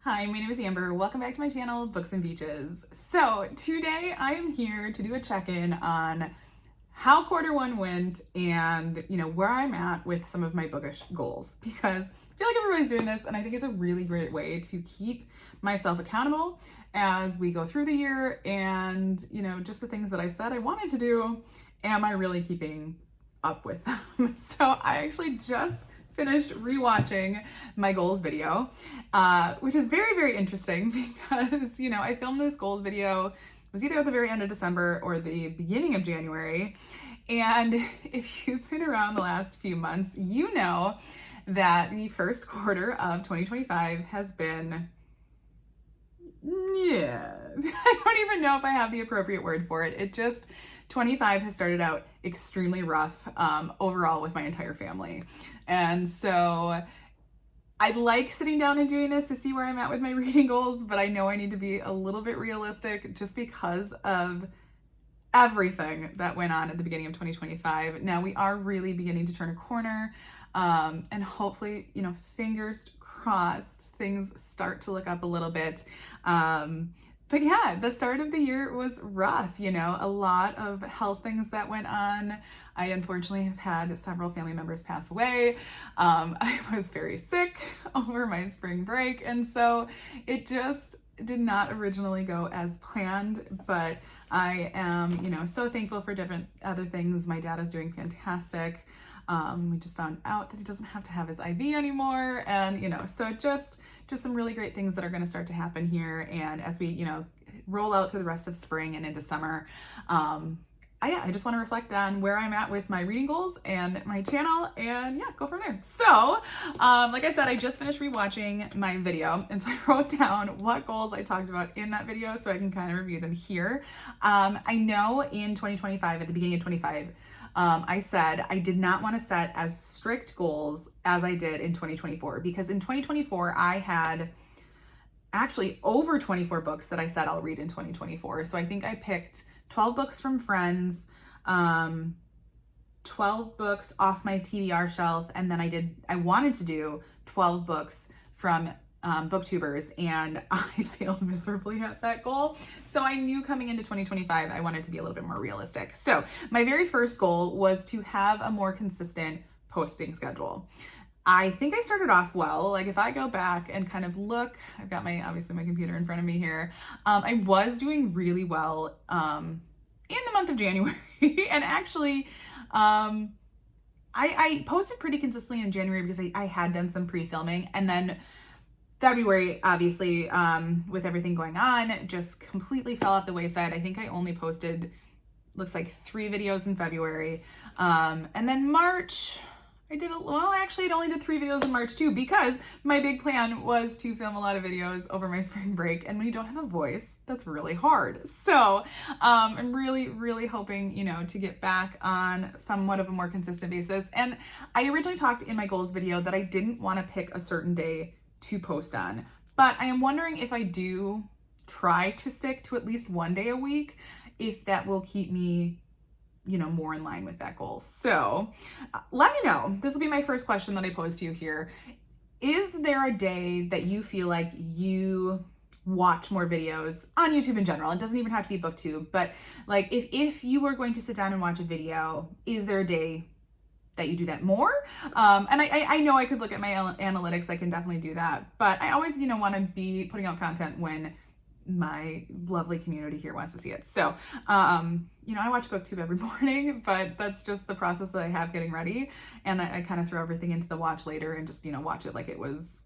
Hi, my name is Amber. Welcome back to my channel, Books and Beaches. So today I am here to do a check-in on how quarter 1 went and where I'm at with some of my bookish goals, because I feel like everybody's doing this and I think it's a really great way to keep myself accountable as we go through the year and just the things that I said I wanted to do, am I really keeping up with them? So I actually just finished rewatching my goals video, which is very, very interesting because, I filmed this goals video, it was either at the very end of December or the beginning of January. And if you've been around the last few months, you know that the first quarter of 2025 has been, I don't even know if I have the appropriate word for it. 25 has started out extremely rough overall with my entire family. And so I like sitting down and doing this to see where I'm at with my reading goals, but I know I need to be a little bit realistic just because of everything that went on at the beginning of 2025. Now we are really beginning to turn a corner, and hopefully, fingers crossed, things start to look up a little bit. But yeah, the start of the year was rough, a lot of health things that went on. I unfortunately have had several family members pass away. I was very sick over my spring break, and so it just did not originally go as planned, but I am, so thankful for different other things. My dad is doing fantastic. We just found out that he doesn't have to have his IV anymore, and so just some really great things that are going to start to happen here. And as we roll out through the rest of spring and into summer, I just want to reflect on where I'm at with my reading goals and my channel, and go from there. So like I said, I just finished rewatching my video, and so I wrote down what goals I talked about in that video so I can kind of review them here. I know in 2025, at the beginning of 25, I said I did not want to set as strict goals as I did in 2024, because in 2024 I had actually over 24 books that I said I'll read in 2024. So I think I picked 12 books from friends, 12 books off my TBR shelf, and then I wanted to do 12 books from booktubers, and I failed miserably at that goal. So I knew coming into 2025, I wanted to be a little bit more realistic. So my very first goal was to have a more consistent posting schedule. I think I started off well. Like if I go back and kind of look, I've got obviously my computer in front of me here. I was doing really well in the month of January. And actually, I posted pretty consistently in January because I had done some pre-filming, and then February, obviously, with everything going on, just completely fell off the wayside. I think I only posted, looks like 3 videos in February. And then March, I only did 3 videos in March too, because my big plan was to film a lot of videos over my spring break. And when you don't have a voice, that's really hard. So I'm really, really hoping, to get back on somewhat of a more consistent basis. And I originally talked in my goals video that I didn't want to pick a certain day to post on, but I am wondering if I do try to stick to at least one day a week, if that will keep me more in line with that goal. So let me know. This will be my first question that I pose to you here. Is there a day that you feel like you watch more videos on YouTube in general? It doesn't even have to be BookTube, but like if you were going to sit down and watch a video, is there a day that you do that more? And I know I could look at my analytics, I can definitely do that, but I always, want to be putting out content when my lovely community here wants to see it. So, I watch BookTube every morning, but that's just the process that I have getting ready. And I kind of throw everything into the watch later and just, watch it like it was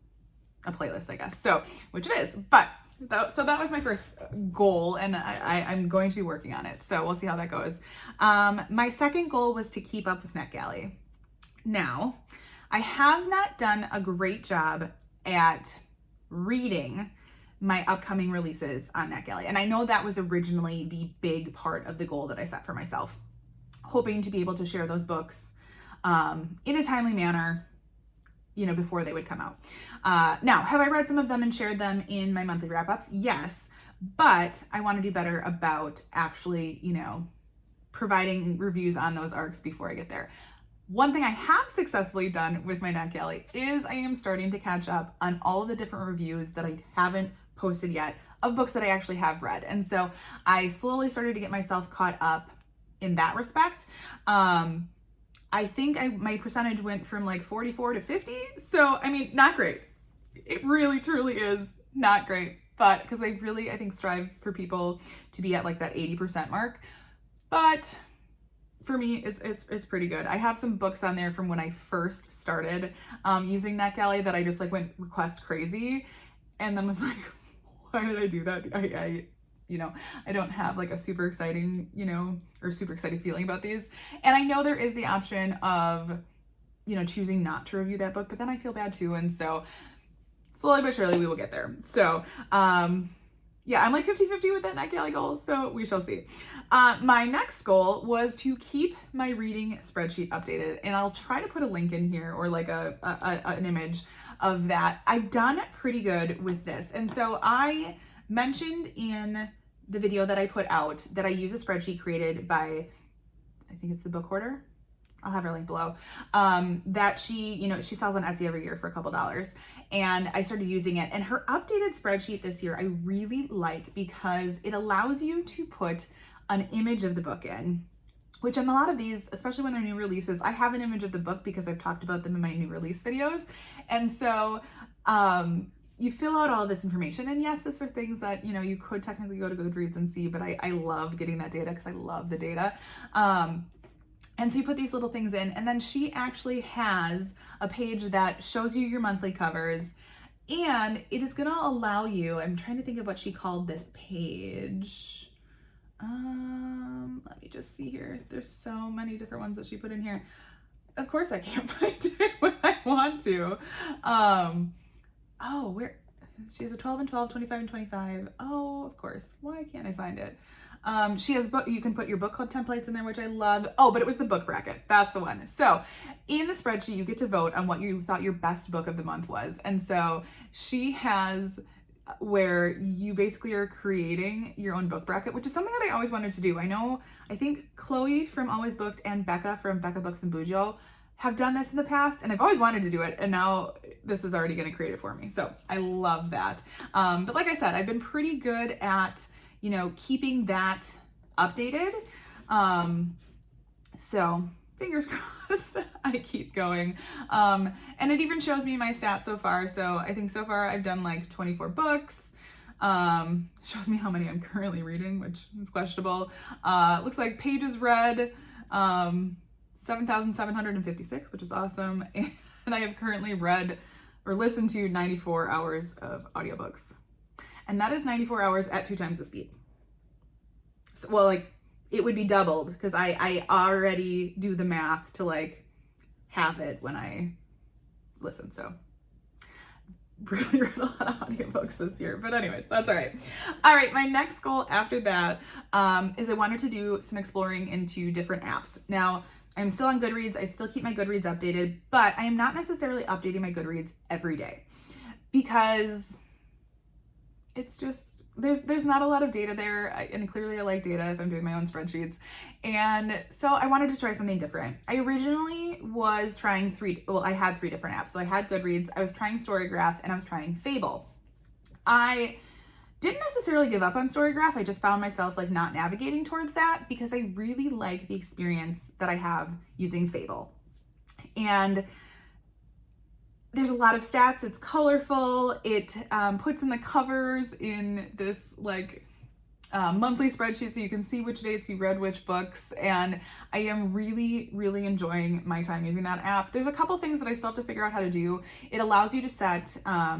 a playlist, I guess. So, which it is, but so that was my first goal, and I'm going to be working on it. So we'll see how that goes. My second goal was to keep up with NetGalley. Now, I have not done a great job at reading my upcoming releases on NetGalley. And I know that was originally the big part of the goal that I set for myself, hoping to be able to share those books in a timely manner, before they would come out. Now, have I read some of them and shared them in my monthly wrap-ups? Yes, but I want to do better about actually, providing reviews on those arcs before I get there. One thing I have successfully done with my NetGalley is I am starting to catch up on all of the different reviews that I haven't posted yet of books that I actually have read. And so I slowly started to get myself caught up in that respect. I think my percentage went from like 44 to 50. So, I mean, not great. It really, truly is not great. But because I think strive for people to be at like that 80% mark. But for me, it's pretty good. I have some books on there from when I first started using NetGalley that I just like went request crazy, and then was like, why did I do that? I don't have like a super exciting, or super excited feeling about these. And I know there is the option of, choosing not to review that book, but then I feel bad too. And so slowly but surely we will get there. So, yeah, I'm like 50-50 with that NetGalley goal, so we shall see. My next goal was to keep my reading spreadsheet updated, and I'll try to put a link in here or like an image of that. I've done pretty good with this. And so I mentioned in the video that I put out that I use a spreadsheet created by, I think it's the Book Hoarder. I'll have her link below. That she sells on Etsy every year for a couple dollars. And I started using it. And her updated spreadsheet this year, I really like because it allows you to put an image of the book in, which on a lot of these, especially when they're new releases, I have an image of the book because I've talked about them in my new release videos. And so you fill out all of this information. And yes, these are things that, you could technically go to Goodreads and see, but I love getting that data because I love the data. And so you put these little things in, and then she actually has a page that shows you your monthly covers, and it is going to allow you, I'm trying to think of what she called this page. Let me just see here. There's so many different ones that she put in here. Of course I can't find it when I want to. Where? She has a 12 and 12, 25 and 25. Oh, of course. Why can't I find it? She has you can put your book club templates in there, which I love. Oh, but it was the book bracket. That's the one. So in the spreadsheet, you get to vote on what you thought your best book of the month was. And so she has where you basically are creating your own book bracket, which is something that I always wanted to do. I think Chloe from Always Booked and Becca from Becca Books and Bujo have done this in the past, and I've always wanted to do it, and now this is already going to create it for me. So I love that. But like I said, I've been pretty good at keeping that updated. So fingers crossed, I keep going. And it even shows me my stats so far. So I think so far I've done like 24 books. Shows me how many I'm currently reading, which is questionable. Looks like pages read, 7,756, which is awesome. And I have currently read or listened to 94 hours of audiobooks. And that is 94 hours at 2 times the speed. So, well, like it would be doubled because I already do the math to like have it when I listen. So really read a lot of audiobooks this year, but anyways, that's all right. All right, my next goal after that is I wanted to do some exploring into different apps. Now, I'm still on Goodreads. I still keep my Goodreads updated, but I am not necessarily updating my Goodreads every day because it's just, there's not a lot of data there. And clearly I like data if I'm doing my own spreadsheets. And so I wanted to try something different. I originally was trying I had 3 different apps. So I had Goodreads, I was trying Storygraph, and I was trying Fable. I didn't necessarily give up on Storygraph. I just found myself like not navigating towards that because I really like the experience that I have using Fable. And there's a lot of stats. It's colorful. It puts in the covers in this like monthly spreadsheet so you can see which dates you read which books. And I am really, really enjoying my time using that app. There's a couple things that I still have to figure out how to do. It allows you to set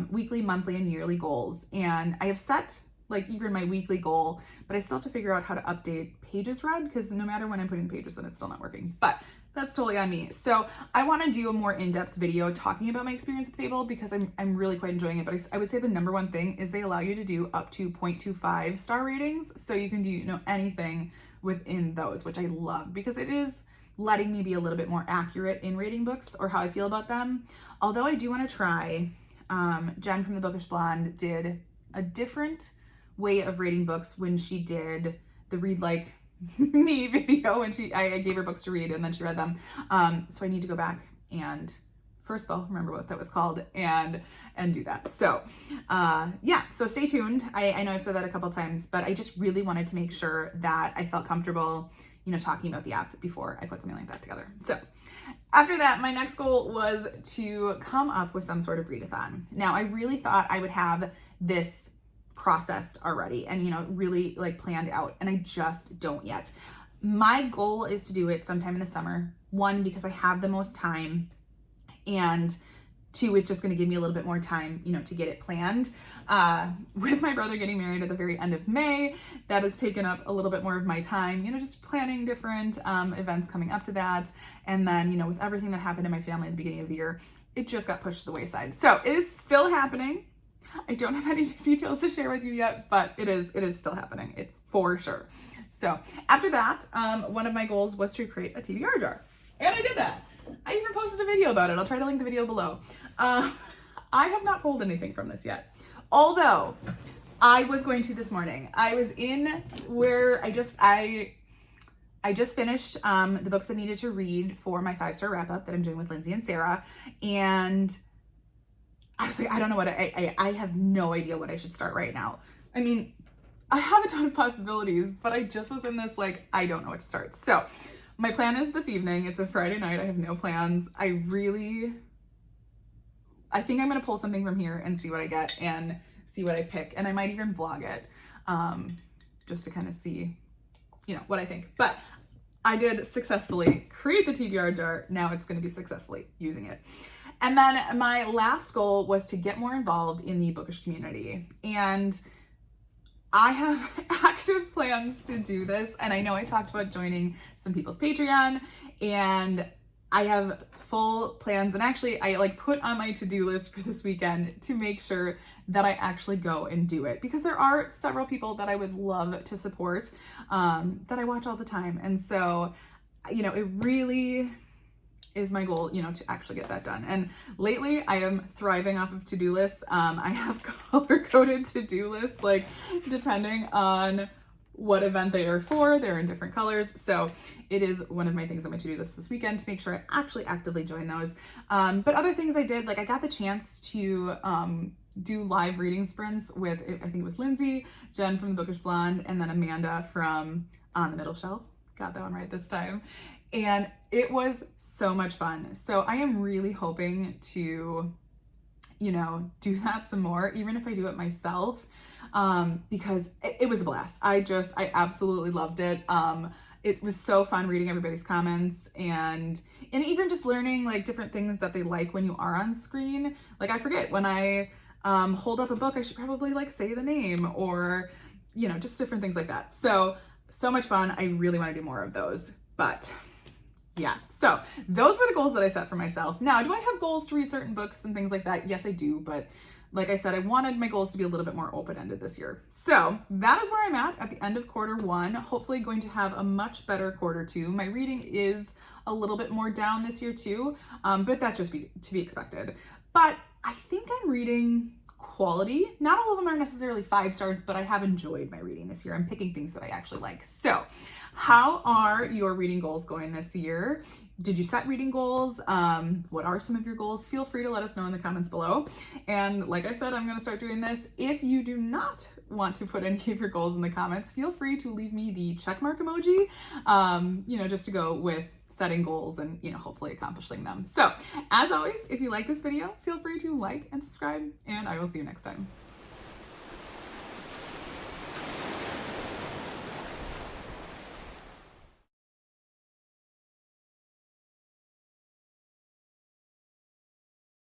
weekly, monthly, and yearly goals. And I have set like even my weekly goal, but I still have to figure out how to update pages read because no matter when I'm putting pages, then it's still not working. But that's totally on me. So I want to do a more in-depth video talking about my experience with Fable because I'm really quite enjoying it. But I would say the number one thing is they allow you to do up to 0.25 star ratings. So you can do, anything within those, which I love because it is letting me be a little bit more accurate in rating books or how I feel about them. Although I do want to try, Jen from the Bookish did a different way of rating books when she did the read like me video when I gave her books to read and then she read them. So I need to go back and first of all, remember what that was called and do that. So yeah, so stay tuned. I know I've said that a couple times, but I just really wanted to make sure that I felt comfortable, you know, talking about the app before I put something like that together. So after that, my next goal was to come up with some sort of readathon. Now, I really thought I would have this processed already and, you know, really like planned out, and I just don't yet. My goal is to do it sometime in the summer. One, because I have the most time, and two, it's just going to give me a little bit more time, you know, to get it planned. With my brother getting married at the very end of May, that has taken up a little bit more of my time, you know, just planning different events coming up to that. And then, you know, with everything that happened in my family at the beginning of the year, it just got pushed to the wayside. So it is still happening. I don't have any details to share with you yet, but it is still happening, it for sure. So after that, one of my goals was to create a TBR jar. And I did that. I even posted a video about it. I'll try to link the video below. I have not pulled anything from this yet. Although I was going to this morning. I was in where I just finished the books I needed to read for my 5-star wrap up that I'm doing with Lindsay and Sarah. And I was like, I don't know what I have no idea what I should start right now. I mean, I have a ton of possibilities, but I just was in this like, I don't know what to start. So my plan is this evening. It's a Friday night. I have no plans. I think I'm going to pull something from here and see what I get and see what I pick. And I might even vlog it just to kind of see, you know, what I think. But I did successfully create the TBR jar. Now it's going to be successfully using it. And then my last goal was to get more involved in the Bookish community. And I have active plans to do this. And I know I talked about joining some people's Patreon, and I have full plans. And actually I like put on my to-do list for this weekend to make sure that I actually go and do it, because there are several people that I would love to support that I watch all the time. And so, you know, it really is my goal, you know, to actually get that done. And lately I am thriving off of to-do lists. I have color-coded to-do lists, like depending on what event they are for, they're in different colors. So it is one of my things on my to-do list this weekend to make sure I actually actively join those. But other things I did, like I got the chance to do live reading sprints with, I think it was Lindsay, Jen from the Bookish Blonde, and then Amanda from On the Middle Shelf. Got that one right this time. And it was so much fun. So I am really hoping to, you know, do that some more, even if I do it myself, because it was a blast. I absolutely loved it. It was so fun reading everybody's comments and even just learning like different things that they like when you are on screen. Like I forget when I hold up a book, I should probably like say the name, or, you know, just different things like that. So much fun. I really want to do more of those, but yeah, so those were the goals that I set for myself. Now, do I have goals to read certain books and things like that? Yes, I do. But like I said, I wanted my goals to be a little bit more open-ended this year. So that is where I'm at the end of quarter 1. Hopefully going to have a much better quarter 2. My reading is a little bit more down this year too, but that's just to be expected. But I think I'm reading quality. Not all of them are necessarily 5 stars, but I have enjoyed my reading this year. I'm picking things that I actually like. So how are your reading goals going this year? Did you set reading goals? What are some of your goals? Feel free to let us know in the comments below. And like I said, I'm going to start doing this. If you do not want to put any of your goals in the comments, feel free to leave me the checkmark emoji, you know, just to go with setting goals and, you know, hopefully accomplishing them. So as always, if you like this video, feel free to like and subscribe, and I will see you next time.